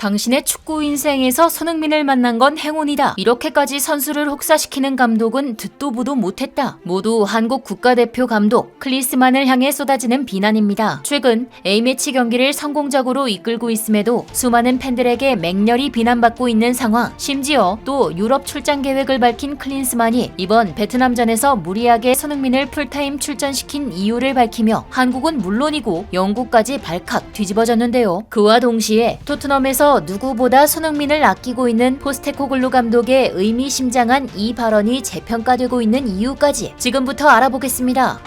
당신의 축구 인생에서 손흥민을 만난 건 행운이다. 이렇게까지 선수를 혹사시키는 감독은 듣도 보도 못했다. 모두 한국 국가대표 감독 클리스만을 향해 쏟아지는 비난입니다. 최근 A매치 경기를 성공적으로 이끌고 있음에도 수많은 팬들에게 맹렬히 비난받고 있는 상황. 심지어 또 유럽 출장 계획을 밝힌 클린스만이 이번 베트남전에서 무리하게 손흥민을 풀타임 출전시킨 이유를 밝히며 한국은 물론이고 영국까지 발칵 뒤집어졌는데요. 그와 동시에 토트넘에서 누구보다 손흥민을 아끼고 있는 포스테코글루 감독의 의미심장한 이 발언이 재평가되고 있는 이유까지 지금부터 알아보겠습니다.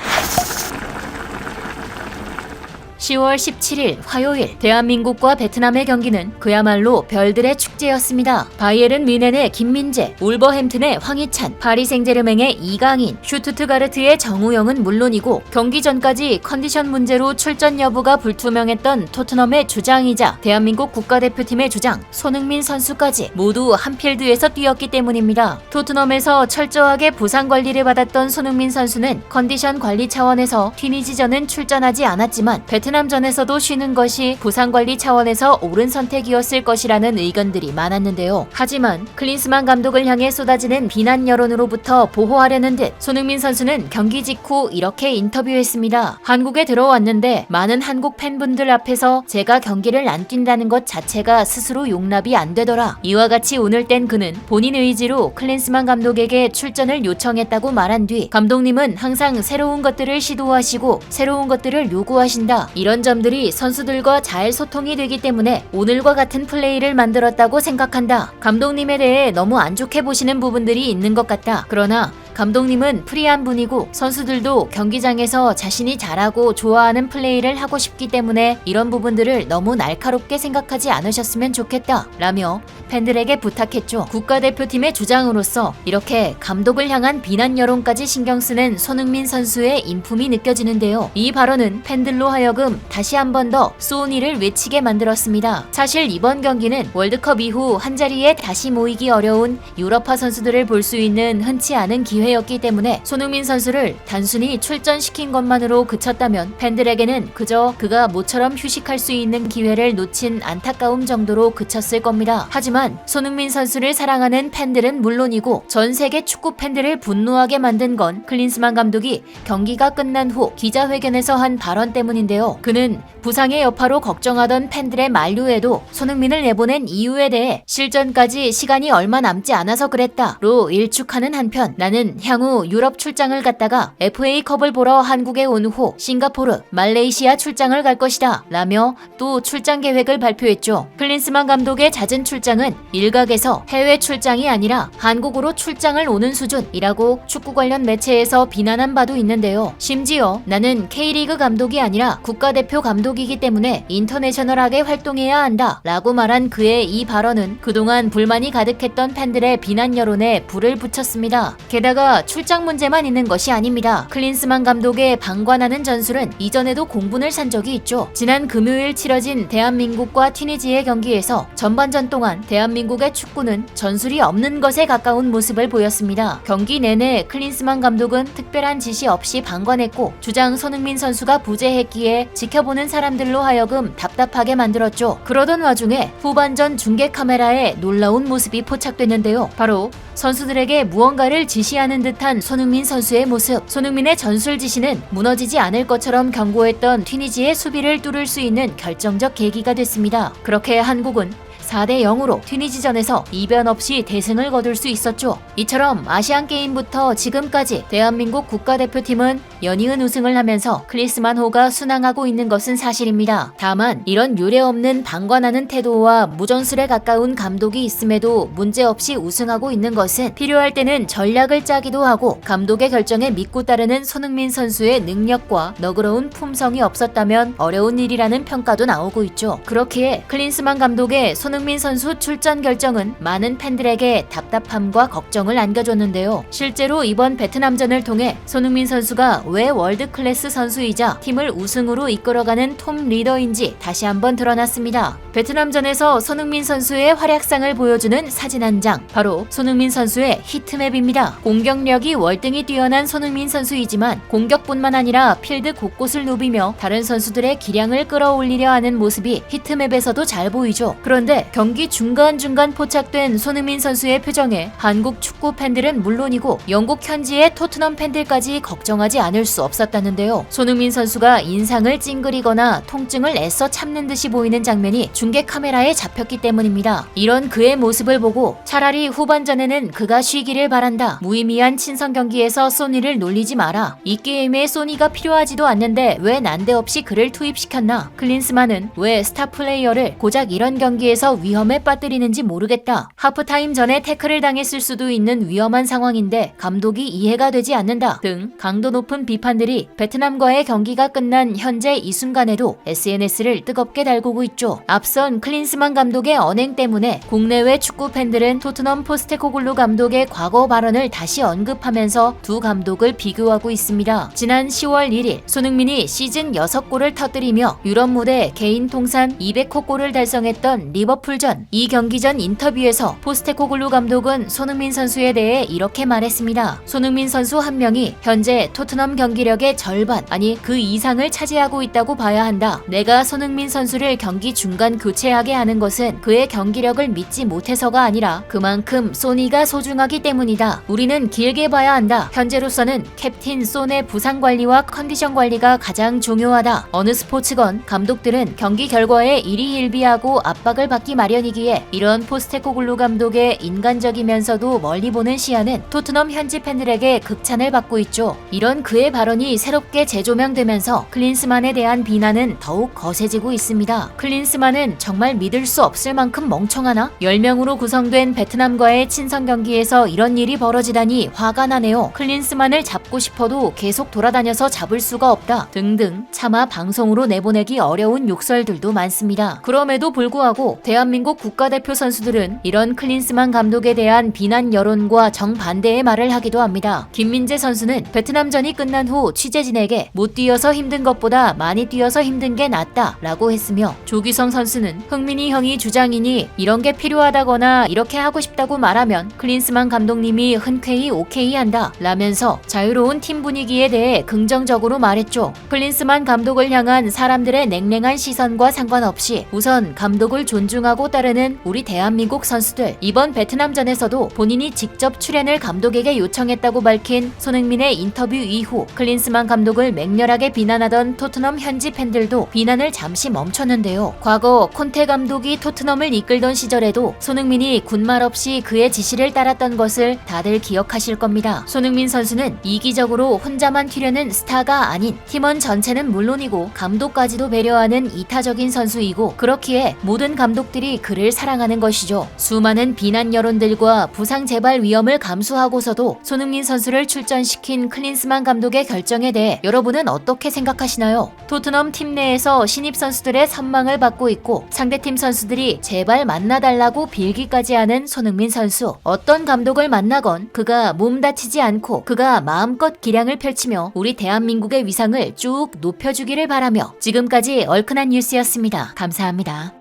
10월 17일 화요일 대한민국과 베트남의 경기는 그야말로 별들의 축제였습니다. 바이에른 뮌헨의 김민재, 울버햄튼의 황희찬, 파리 생제르맹의 이강인, 슈투트가르트의 정우영은 물론이고 경기 전까지 컨디션 문제로 출전 여부가 불투명했던 토트넘의 주장이자 대한민국 국가대표팀의 주장 손흥민 선수까지 모두 한 필드에서 뛰었기 때문입니다. 토트넘에서 철저하게 부상 관리를 받았던 손흥민 선수는 컨디션 관리 차원에서 튀니지전은 출전하지 않았지만 베트남전에서도 쉬는 것이 부상관리 차원에서 옳은 선택이었을 것이라는 의견들이 많았는데요. 하지만 클린스만 감독을 향해 쏟아지는 비난 여론으로부터 보호하려는 듯 손흥민 선수는 경기 직후 이렇게 인터뷰했습니다. 한국에 들어왔는데 많은 한국 팬분들 앞에서 제가 경기를 안 뛴다는 것 자체가 스스로 용납이 안 되더라. 이와 같이 오늘 땐 그는 본인 의지로 클린스만 감독에게 출전을 요청했다고 말한 뒤 감독님은 항상 새로운 것들을 시도하시고 새로운 것들을 요구하신다. 이런 점들이 선수들과 잘 소통이 되기 때문에 오늘과 같은 플레이를 만들었다고 생각한다. 감독님에 대해 너무 안 좋게 보시는 부분들이 있는 것 같다. 그러나 감독님은 프리한 분이고 선수들도 경기장에서 자신이 잘하고 좋아하는 플레이를 하고 싶기 때문에 이런 부분들을 너무 날카롭게 생각하지 않으셨으면 좋겠다 라며 팬들에게 부탁했죠. 국가대표팀의 주장으로서 이렇게 감독을 향한 비난 여론까지 신경 쓰는 손흥민 선수의 인품이 느껴지는데요. 이 발언은 팬들로 하여금 다시 한 번 더 소니를 외치게 만들었습니다. 사실 이번 경기는 월드컵 이후 한자리에 다시 모이기 어려운 유럽파 선수들을 볼 수 있는 흔치 않은 기회였기 때문에 손흥민 선수를 단순히 출전시킨 것만으로 그쳤다면 팬들에게는 그저 그가 모처럼 휴식할 수 있는 기회를 놓친 안타까움 정도로 그쳤을 겁니다. 하지만 손흥민 선수를 사랑하는 팬들은 물론이고 전 세계 축구 팬들을 분노하게 만든 건 클린스만 감독이 경기가 끝난 후 기자회견에서 한 발언 때문인데요. 그는 부상의 여파로 걱정하던 팬들의 만류에도 손흥민을 내보낸 이유에 대해 실전까지 시간이 얼마 남지 않아서 그랬다로 일축하는 한편 나는 향후 유럽 출장을 갔다가 FA컵을 보러 한국에 온 후 싱가포르, 말레이시아 출장을 갈 것이다 라며 또 출장 계획을 발표했죠. 클린스만 감독의 잦은 출장은 일각에서 해외 출장이 아니라 한국으로 출장을 오는 수준이라고 축구 관련 매체에서 비난한 바도 있는데요. 심지어 나는 K리그 감독이 아니라 국가대표 감독이기 때문에 인터내셔널하게 활동해야 한다 라고 말한 그의 이 발언은 그동안 불만이 가득했던 팬들의 비난 여론에 불을 붙였습니다. 게다가 출장 문제만 있는 것이 아닙니다. 클린스만 감독의 방관하는 전술은 이전에도 공분을 산 적이 있죠. 지난 금요일 치러진 대한민국과 튀니지의 경기에서 전반전 동안 대한민국의 축구는 전술이 없는 것에 가까운 모습을 보였습니다. 경기 내내 클린스만 감독은 특별한 지시 없이 방관했고 주장 손흥민 선수가 부재했기에 지켜보는 사람들로 하여금 답답하게 만들었죠. 그러던 와중에 후반전 중계 카메라에 놀라운 모습이 포착됐는데요. 바로 선수들에게 무언가를 지시하는 듯한 손흥민 선수의 모습. 손흥민의 전술 지시는 무너지지 않을 것처럼 경고했던 튀니지의 수비를 뚫을 수 있는 결정적 계기가 됐습니다. 그렇게 한국은 4대0으로 튀니지전에서 이변 없이 대승을 거둘 수 있었죠. 이처럼 아시안게임부터 지금까지 대한민국 국가대표팀은 연이은 우승을 하면서 클린스만호가 순항하고 있는 것은 사실입니다. 다만 이런 유례없는 방관하는 태도와 무전술에 가까운 감독이 있음에도 문제없이 우승하고 있는 것은 필요할 때는 전략을 짜기도 하고 감독의 결정에 믿고 따르는 손흥민 선수의 능력과 너그러운 품성이 없었다면 어려운 일이라는 평가도 나오고 있죠. 그렇기에 클린스만 감독의 손흥민 선수 출전 결정은 많은 팬들에게 답답함과 걱정을 안겨줬는데요. 실제로 이번 베트남전을 통해 손흥민 선수가 왜 월드클래스 선수이자 팀을 우승으로 이끌어가는 톱 리더인지 다시 한번 드러났습니다. 베트남전에서 손흥민 선수의 활약상을 보여주는 사진 한 장, 바로 손흥민 선수의 히트맵입니다. 공격력이 월등히 뛰어난 손흥민 선수이지만 공격뿐만 아니라 필드 곳곳을 누비며 다른 선수들의 기량을 끌어올리려 하는 모습이 히트맵에서도 잘 보이죠. 그런데 경기 중간중간 포착된 손흥민 선수의 표정에 한국 축구 팬들은 물론이고 영국 현지의 토트넘 팬들까지 걱정하지 않을 수 없었다는데요. 손흥민 선수가 인상을 찡그리거나 통증을 애써 참는 듯이 보이는 장면이 중계 카메라에 잡혔기 때문입니다. 이런 그의 모습을 보고 차라리 후반전에는 그가 쉬기를 바란다. 무의미한 친선 경기에서 소니를 놀리지 마라. 이 게임에 소니가 필요하지도 않는데 왜 난데없이 그를 투입시켰나. 클린스만은 왜 스타 플레이어를 고작 이런 경기에서 위험에 빠뜨리는지 모르겠다. 하프타임 전에 태클을 당했을 수도 있는 위험한 상황인데 감독이 이해가 되지 않는다 등 강도 높은 비판들이 베트남과의 경기가 끝난 현재 이 순간에도 SNS를 뜨겁게 달구고 있죠. 앞선 클린스만 감독의 언행 때문에 국내외 축구 팬들은 토트넘 포스테코글루 감독의 과거 발언을 다시 언급하면서 두 감독을 비교하고 있습니다. 지난 10월 1일 손흥민이 시즌 6골을 터뜨리며 유럽 무대 개인 통산 200호 골을 달성했던 리버풀전, 이 경기 전 인터뷰에서 포스테코글루 감독은 손흥민 선수에 대해 이렇게 말했습니다. 손흥민 선수 한 명이 현재 토트넘 경기력의 절반, 아니 그 이상을 차지하고 있다고 봐야 한다. 내가 손흥민 선수를 경기 중간 교체하게 하는 것은 그의 경기력을 믿지 못해서가 아니라 그만큼 소니가 소중하기 때문이다. 우리는 길게 봐야 한다. 현재로서는 캡틴 손의 부상 관리와 컨디션 관리가 가장 중요하다. 어느 스포츠건 감독들은 경기 결과에 일희일비하고 압박을 받기 마련이기에 이런 포스테코글루 감독의 인간적이면서도 멀리 보는 시야는 토트넘 현지 팬들에게 극찬을 받고 있죠. 이런 그의 발언이 새롭게 재조명되면서 클린스만에 대한 비난은 더욱 거세지고 있습니다. 클린스만은 정말 믿을 수 없을 만큼 멍청하나? 10명으로 구성된 베트남과의 친선 경기에서 이런 일이 벌어지다니 화가 나네요. 클린스만을 잡고 싶어도 계속 돌아다녀서 잡을 수가 없다 등등 차마 방송으로 내보내기 어려운 욕설들도 많습니다. 그럼에도 불구하고 대한민국 국가대표 선수들은 이런 클린스만 감독에 대한 비난 여론과 정반대의 말을 하기도 합니다. 김민재 선수는 베트남전이 끝난 후 취재진에게 못 뛰어서 힘든 것보다 많이 뛰어서 힘든 게 낫다 라고 했으며, 조규성 선수는 흥민이 형이 주장이니 이런 게 필요하다거나 이렇게 하고 싶다고 말하면 클린스만 감독님이 흔쾌히 오케이 한다 라면서 자유로운 팀 분위기에 대해 긍정적으로 말했죠. 클린스만 감독을 향한 사람들의 냉랭한 시선과 상관없이 우선 감독을 존중하고 따르는 우리 대한민국 선수들, 이번 베트남전에서도 본인이 직접 출연을 감독에게 요청했다고 밝힌 손흥민의 인터뷰 이후 클린스만 감독을 맹렬하게 비난하던 토트넘 현지 팬들도 비난을 잠시 멈췄는데요. 과거 콘테 감독이 토트넘을 이끌던 시절에도 손흥민이 군말 없이 그의 지시를 따랐던 것을 다들 기억하실 겁니다. 손흥민 선수는 이기적으로 혼자만 튀려는 스타가 아닌 팀원 전체는 물론이고 감독까지도 배려하는 이타적인 선수이고, 그렇기에 모든 감독들이 그를 사랑하는 것이죠. 수많은 비난 여론들과 부상 재발 위험을 감수하고서도 손흥민 선수를 출전시킨 클린스만 감독의 결정에 대해 여러분은 어떻게 생각하시나요? 토트넘 팀 내에서 신입 선수들의 선망을 받고 있고 상대팀 선수들이 제발 만나달라고 빌기까지 하는 손흥민 선수, 어떤 감독을 만나건 그가 몸 다치지 않고 그가 마음껏 기량을 펼치며 우리 대한민국의 위상을 쭉 높여주기를 바라며, 지금까지 얼큰한 뉴스였습니다. 감사합니다.